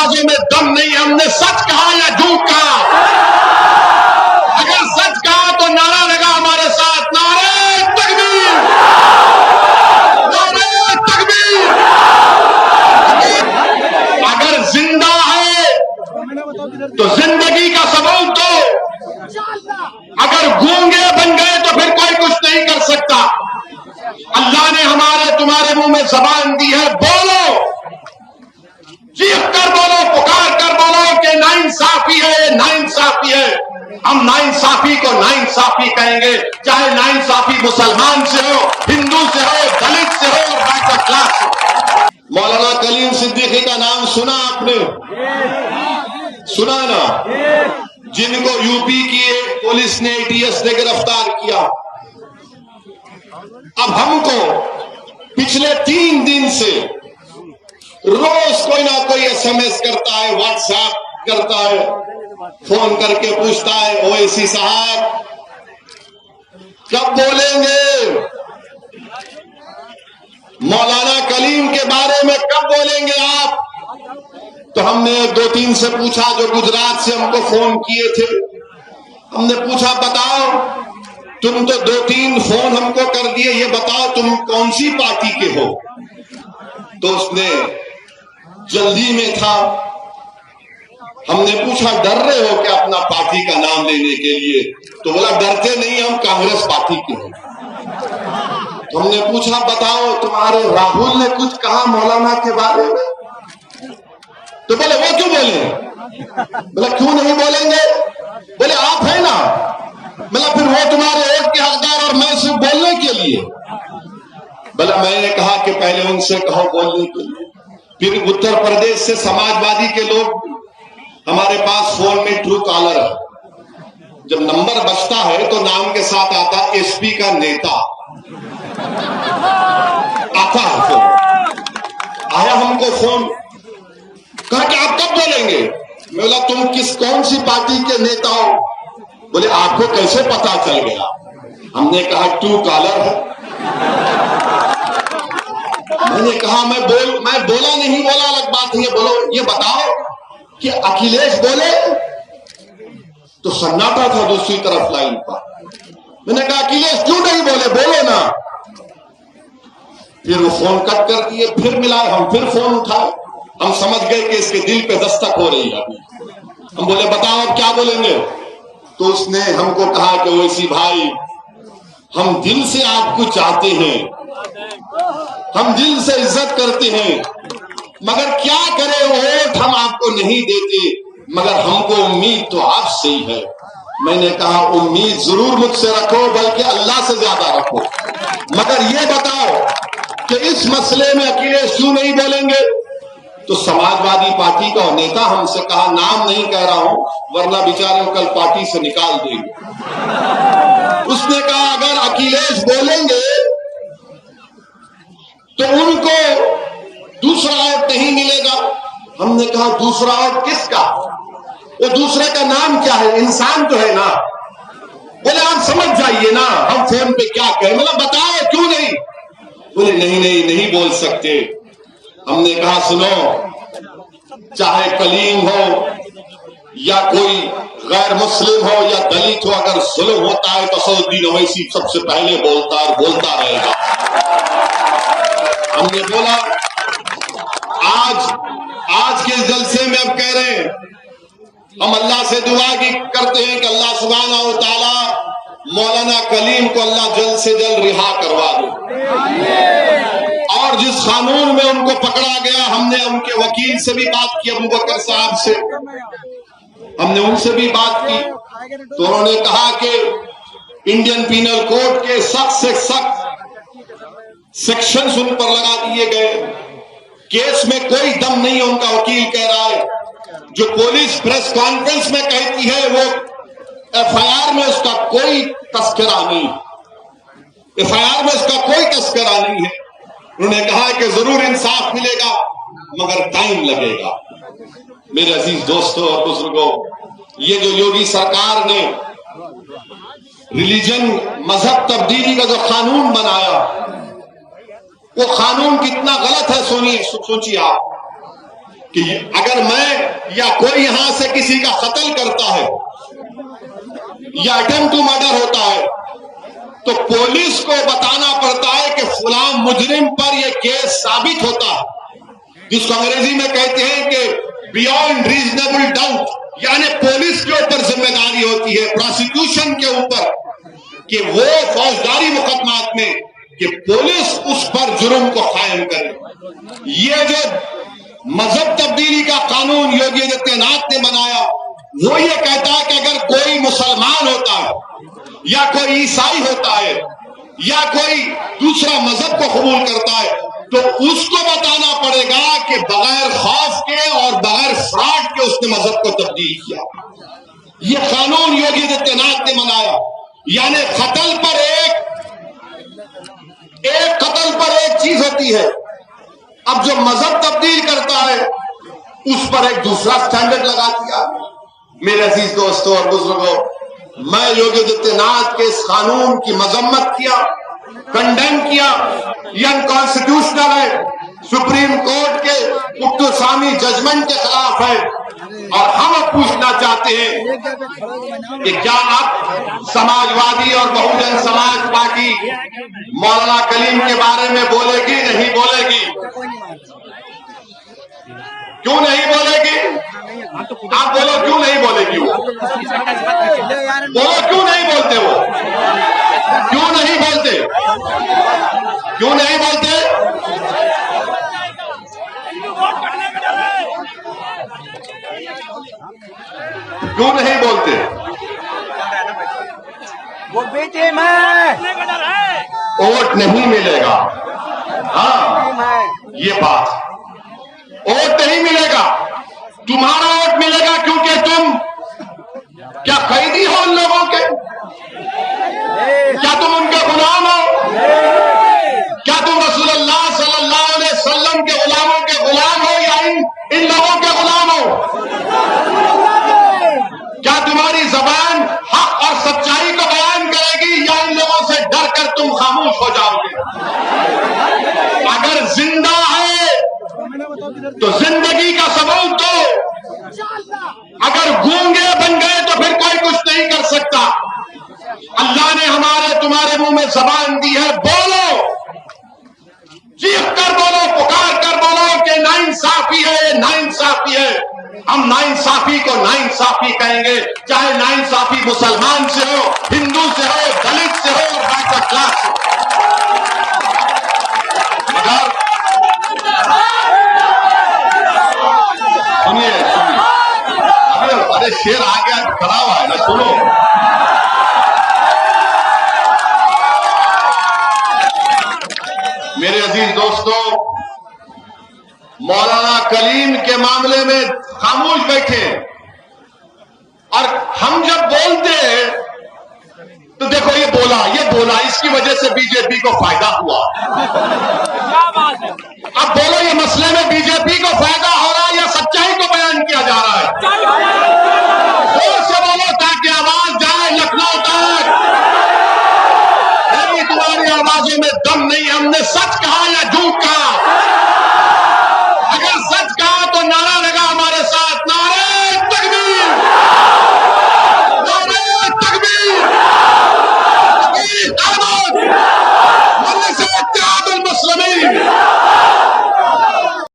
अल्फाजों में दम नहीं, हमने सच कहा या झूठ कहा? अगर सच कहा तो नारा लगा हमारे साथ, नारे तकबीर, नारे तकबीर। अगर जिंदा है तो जिंदगी का सबूत दो, अगर गूंगे बन गए तो फिर कोई कुछ नहीं कर सकता। अल्लाह ने हमारे तुम्हारे मुंह में जबान दी है, बोलो, चीख कर बोलो, पुकार कर बोलो कि नाइंसाफी है, नाइंसाफी है। हम नाइंसाफी को नाइंसाफी कहेंगे, चाहे नाइंसाफी मुसलमान से हो, हिंदू से हो, दलित से हो, बैकवर्ड क्लास से। मौलाना कलीम सिद्दीकी का नाम सुना आपने? सुना ना? जिनको यूपी की पुलिस ने, एटीएस ने गिरफ्तार किया। अब हमको पिछले 3 दिन से रोज कोई ना कोई एसएमएस करता है, व्हाट्सएप करता है, फोन करके पूछता है, ओवैसी साहब कब बोलेंगे? मौलाना कलीम के बारे में कब बोलेंगे आप? तो हमने 2-3 से पूछा जो गुजरात से हमको फोन किए थे। हमने पूछा, बताओ, तुम तो 2-3 फोन हमको कर दिए, ये बताओ तुम कौन सी पार्टी के हो? तो उसने जल्दी में था। हमने पूछा, डर रहे हो क्या अपना पार्टी का नाम लेने के लिए? तो बोला, डरते नहीं, हम कांग्रेस पार्टी के हैं। तो हमने पूछा, बताओ, तुम्हारे राहुल ने कुछ कहा मौलाना के बारे में? तो बोले, वो क्यों बोले? बोला, क्यों नहीं बोलेंगे? बोले, आप है ना। बोला, फिर वो तुम्हारे वोट के हकदार और मैं सिर्फ बोलने के लिए? बोला, मैंने कहा कि पहले उनसे कहो बोलने के लिए। फिर उत्तर प्रदेश से समाजवादी के लोग हमारे पास फोन में ट्रू कॉलर है, जब नंबर बजता है तो नाम के साथ आता एसपी का नेता आता है। फोन आया हमको, फोन करके आप कब बोलेंगे? मैं बोला, तुम कौन सी पार्टी के नेता हो? बोले, आपको कैसे पता चल गया? हमने कहा, ट्रू कॉलर है। मैंने कहा, मैं बोला नहीं, बोला अलग बात है, बोलो, ये बताओ कि अखिलेश बोले? तो सन्नाटा था दूसरी तरफ लाइन पर। मैंने कहा, अखिलेश क्यों नहीं बोले, बोलो ना। फिर वो फोन कट कर दिए, फिर मिलाए, हम फिर फोन उठाए। हम समझ गए कि इसके दिल पे दस्तक हो रही है अभी। हम बोले, बताओ अब क्या बोलेंगे? तो उसने हमको कहा कि ओवैसी भाई, हम दिल से आपको चाहते हैं, हम दिल से इज्जत करते हैं, मगर क्या करें, वोट हम आपको नहीं देते, मगर हमको उम्मीद तो आपसे ही है। मैंने कहा, उम्मीद जरूर मुझसे रखो, बल्कि अल्लाह से ज्यादा रखो, मगर ये बताओ कि इस मसले में अखिलेश क्यों नहीं बोलेंगे? तो समाजवादी पार्टी का नेता हमसे कहा, नाम नहीं कह रहा हूं वरना बेचारे कल पार्टी से निकाल देंगे। उसने कहा, अगर अखिलेश बोलेंगे तो उनको दूसरा वोट नहीं मिलेगा। हमने कहा, दूसरा वोट किसका? वो दूसरे का नाम क्या है? इंसान तो है ना। बोले, आप समझ जाइए ना, हम फोन पे क्या कहें? मतलब बताओ क्यों नहीं? बोले, नहीं बोल सकते। हमने कहा, सुनो, चाहे कलीम हो या कोई गैर मुस्लिम हो या दलित हो, अगर जुल्म होता है तो असदुद्दीन ओवैसी सबसे पहले बोलता और बोलता रहेगा। हमने बोला, आज के जलसे में अब कह रहे हैं, हम अल्लाह से दुआ की करते हैं कि अल्लाह सुब्हानहू व तआला मौलाना कलीम को अल्लाह जल्द से जल्द रिहा करवा दे। और जिस कानून में उनको पकड़ा गया, हमने उनके वकील से भी बात की, अबू बकर साहब से, हमने उनसे भी बात की, तो उन्होंने कहा कि इंडियन पीनल कोड के सख्त से सख्त सेक्शंस उन पर लगा दिए गए। केस में कोई दम नहीं है, उनका वकील कह रहा है। जो पुलिस प्रेस कॉन्फ्रेंस में कहती है वो एफआईआर में उसका कोई तस्करा नहीं, एफआईआर में उसका कोई तस्करा नहीं है। उन्होंने कहा कि जरूर इंसाफ मिलेगा मगर टाइम लगेगा। मेरे अजीज दोस्तों और बुजुर्गों, ये जो योगी सरकार ने रिलीजन मजहब तब्दीली का जो कानून बनाया, वो कानून कितना गलत है सोचिए आप। कि अगर मैं या कोई यहां से किसी का कत्ल करता है या अटेम्प्ट टू मर्डर होता है तो पुलिस को बताना पड़ता है कि फलां मुजरिम पर यह केस साबित होता है, जिसको अंग्रेजी में कहते हैं कि बियॉन्ड रीजनेबल डाउट, यानी पुलिस के ऊपर जिम्मेदारी होती है, प्रोसिक्यूशन के ऊपर, कि वो फौजदारी मुकदमात में कि पुलिस उस पर जुर्म को कायम करे। ये जो मजहब तब्दीली का कानून योगी आदित्यनाथ ने बनाया वो ये कहता है कि अगर कोई मुसलमान होता है या कोई ईसाई होता है या कोई दूसरा मजहब को कबूल करता है तो उसको बताना पड़ेगा कि बगैर खौफ के और बगैर फ्रॉड के उसने मजहब को तब्दील किया। ये कानून योगी आदित्यनाथ ने बनाया, यानी कत्ल पर एक चीज होती है। अब जो मजहब तब्दील करता है उस पर एक दूसरा स्टैंडर्ड लगा दिया। मेरे अजीज दोस्तों और बुजुर्गों, मैं योगी आदित्यनाथ के इस कानून की मजम्मत किया, कंडेम किया। ये अनकॉन्स्टिट्यूशनल है, सुप्रीम कोर्ट के मुक्तसामी जजमेंट के खिलाफ है। और हम अब पूछना चाहते हैं कि क्या अब समाजवादी और बहुजन समाज पार्टी मौलाना कलीम के बारे में बोलेगी? नहीं बोलेगी। क्यों नहीं बोलेगी? आप बोलो क्यों नहीं बोलेगी? वो बोलो क्यों नहीं बोलते? वो क्यों नहीं बोलते? क्यों नहीं बोलते? क्यों नहीं बोलते? वो बेटे में वोट नहीं मिलेगा। हाँ, ये बात, वोट नहीं मिलेगा। तुम्हारा वोट मिलेगा क्योंकि तुम क्या कैदी हो उन लोगों के? क्या तुम उनके गुलाम हो? क्या तुम रसूलुल्लाह सल्लल्लाहु अलैहि वसल्लम के गुलामों के गुलाम हो या इन लोगों के गुलाम हो? क्या तुम्हारी जबान हक और सच्चाई को बयान करेगी या इन लोगों से डर कर तुम खामोश हो जाओगे? अगर जिंदा है तो जिंदगी का सबूत दो, अगर गूंगे बन गए तो फिर कोई कुछ नहीं कर सकता। अल्लाह ने हमारे तुम्हारे मुंह में जबान दी है, बोलो, चीख कर बोलो, पुकार कर बोलो कि नाइंसाफी है, नाइंसाफी है। हम नाइंसाफी को नाइंसाफी कहेंगे, चाहे नाइंसाफी मुसलमान से हो, हिंदू से हो, दलित से हो, बैकवर्ड क्लास से। मगर सुनिए, अरे शेर आ गया, खड़ा हुआ है ना, सुनो। मेरे अजीज दोस्तों, मौलाना कलीम के मामले में खामोश बैठे और हम जब बोलते हैं तो देखो ये बोला, इसकी वजह से बीजेपी को फायदा हुआ। अब बोलो ये मसले में